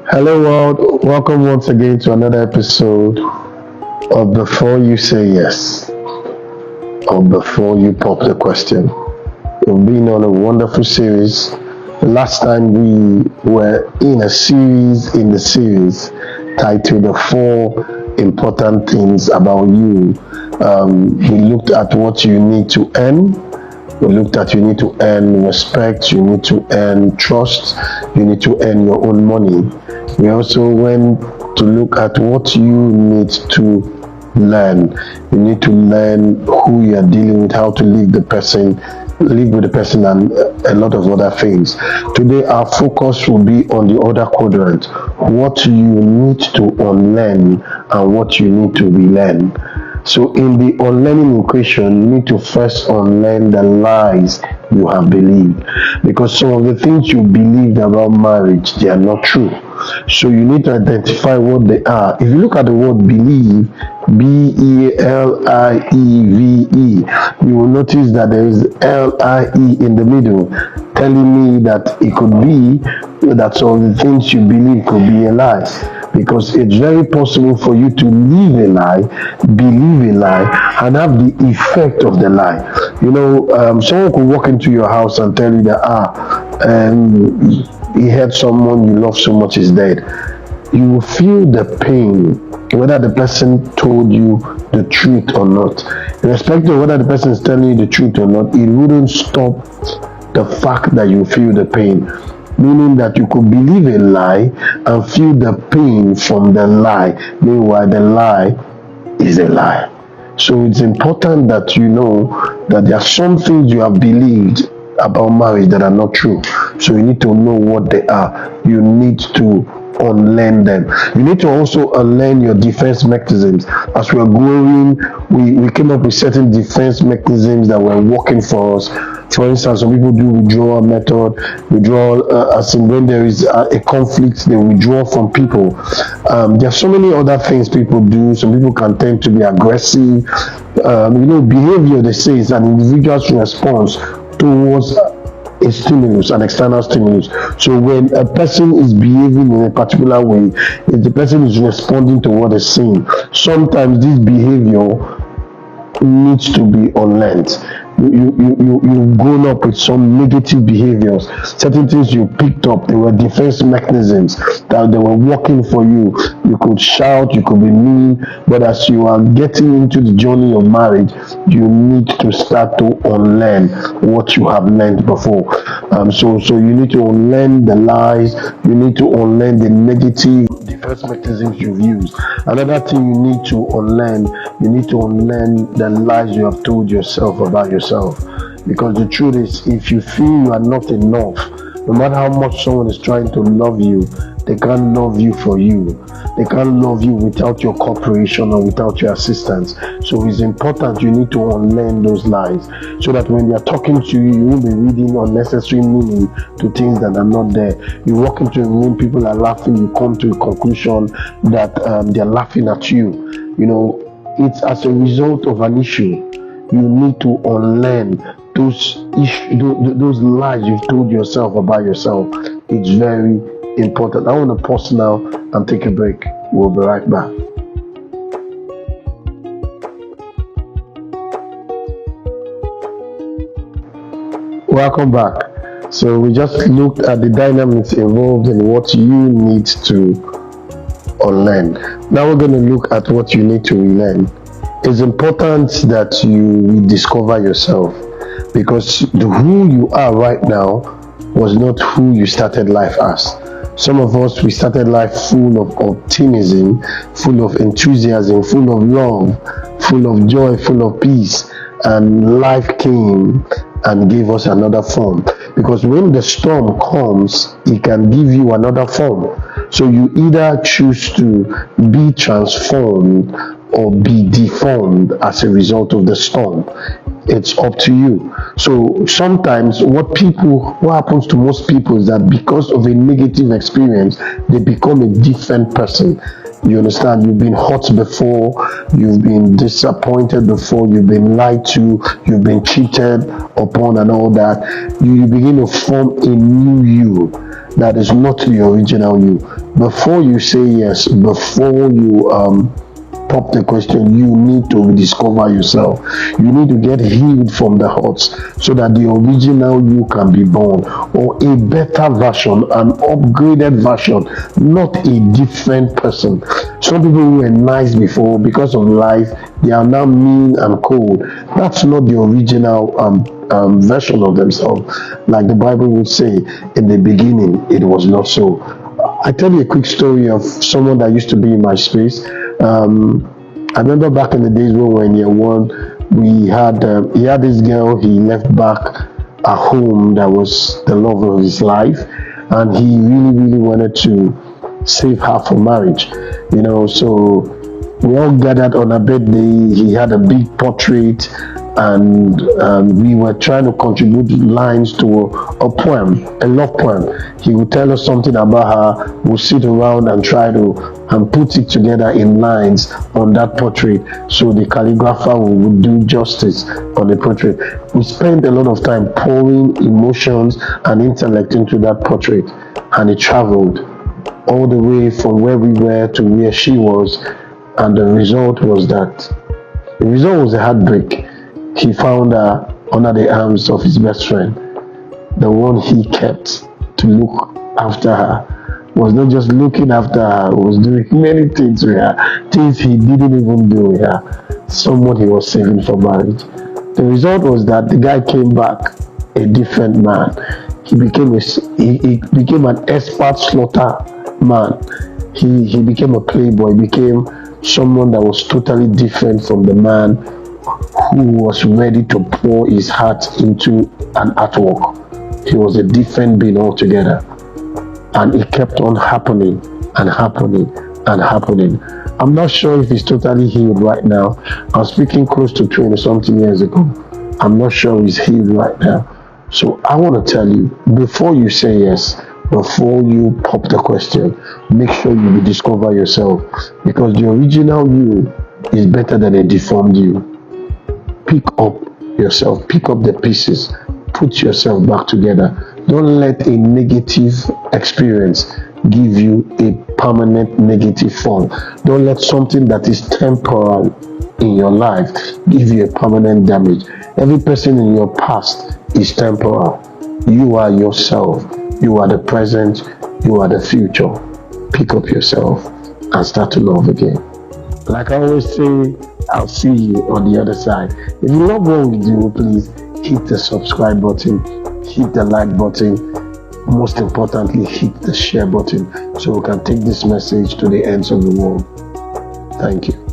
Hello, world. Welcome once again to another episode of Before You Say Yes, or Before You Pop the Question. We've been on a wonderful series. The last time we were in a series titled The Four Important Things About You. We looked at what you need to earn. We looked at you need to earn respect, you need to earn trust, you need to earn your own money. We also went to look at what you need to learn. You need to learn who you are dealing with, how to live with the person, and a lot of other things. Today our focus will be on the other quadrant, what you need to unlearn and what you need to relearn. So in the unlearning equation, you need to first unlearn the lies you have believed, because some of the things you believed about marriage, they are not true. So you need to identify what they are. If you look at the word believe, Believe, you will notice that there is LIE in the middle, telling me that it could be that some of the things you believe could be a lie. Because it's very possible for you to live a lie, believe a lie, and have the effect of the lie. Someone could walk into your house and tell you that he heard someone you love so much is dead. You will feel the pain, whether the person told you the truth or not. Irrespective of whether the person is telling you the truth or not, it wouldn't stop the fact that you feel the pain. Meaning that you could believe a lie and feel the pain from the lie. Meanwhile, the lie is a lie. So it's important that you know that there are some things you have believed about marriage that are not true. So you need to know what they are. You need to unlearn them. You need to also unlearn your defense mechanisms. As we are growing, we came up with certain defense mechanisms that were working for us. For instance, some people do withdrawal method. As in when there is a conflict, they withdraw from people. There are so many other things people do. Some people can tend to be aggressive. Behavior, they say, is an individual's response towards a stimulus, an external stimulus. So when a person is behaving in a particular way, if the person is responding to what is seen, sometimes this behavior needs to be unlearned. You've grown up with some negative behaviors, certain things you picked up, they were defense mechanisms that they were working for you. You could shout, you could be mean, but as you are getting into the journey of marriage, you need to start to unlearn what you have learned before. So you need to unlearn the lies, you need to unlearn the negative defense mechanisms you've used. Another thing you need to unlearn the lies you have told yourself about yourself. Because the truth is, if you feel you are not enough, no matter how much someone is trying to love you, they can't love you for you. They can't love you without your cooperation or without your assistance. So it's important you need to unlearn those lies, so that when they are talking to you, you won't be reading unnecessary meaning to things that are not there. You walk into a room, people are laughing, you come to a conclusion that they're laughing at you. It's as a result of an issue. You need to unlearn those lies you've told yourself about yourself. It's very important. I want to pause now and take a break. We'll be right back. Welcome back. So we just looked at the dynamics involved in what you need to unlearn. Now we're going to look at what you need to relearn. It's important that you rediscover yourself, because who you are right now was not who you started life as. Some of us, we started life full of optimism, full of enthusiasm, full of love, full of joy, full of peace, and life came and gave us another form. Because when the storm comes, it can give you another form. So you either choose to be transformed or be deformed as a result of the storm. It's up to you. So sometimes what happens to most people is that because of a negative experience, they become a different person. You understand? You've been hurt before, you've been disappointed before, you've been lied to, you've been cheated upon and all that. You begin to form a new you that is not the original you. Before you say yes, before you pop the question, you need to discover yourself. You need to get healed from the hurts so that the original you can be born, or a better version, an upgraded version, not a different person. Some people who were nice before, because of life, they are now mean and cold. That's not the original version of themselves. Like the Bible would say, in the beginning, it was not so. I tell you a quick story of someone that used to be in my space. I remember back in the days when we were in year one, he had this girl he left back at home that was the love of his life, and he really wanted to save her for marriage. So we all gathered on her birthday. He had a big portrait, and we were trying to contribute lines to a poem, a love poem. He would tell us something about her. We'll sit around and try to put it together in lines on that portrait, so the calligrapher would do justice on the portrait. We spent a lot of time pouring emotions and intellect into that portrait, and it traveled all the way from where we were to where she was, and the result was a heartbreak. He found her under the arms of his best friend, the one he kept to look after her. Was not just looking after her, was doing many things with her, things he didn't even do with her. Someone he was saving for marriage. The result was that the guy came back a different man. He became an expert slaughter man. He became a playboy. He became someone that was totally different from the man who was ready to pour his heart into an artwork. He was a different being altogether. And it kept on happening and happening and happening. I'm not sure if he's totally healed right now. I'm speaking close to 20 something years ago. I'm not sure he's healed right now. So I want to tell you, before you say yes, before you pop the question, make sure you discover yourself, because the original you is better than a deformed you. Pick up yourself, pick up the pieces, put yourself back together. Don't let a negative experience give you a permanent negative form. Don't let something that is temporal in your life give you a permanent damage. Every person in your past is temporal. You are yourself. You are the present. You are the future. Pick up yourself and start to love again. Like I always say, I'll see you on the other side. If you love what we do, please hit the subscribe button, hit the like button, most importantly, hit the share button so we can take this message to the ends of the world. Thank you.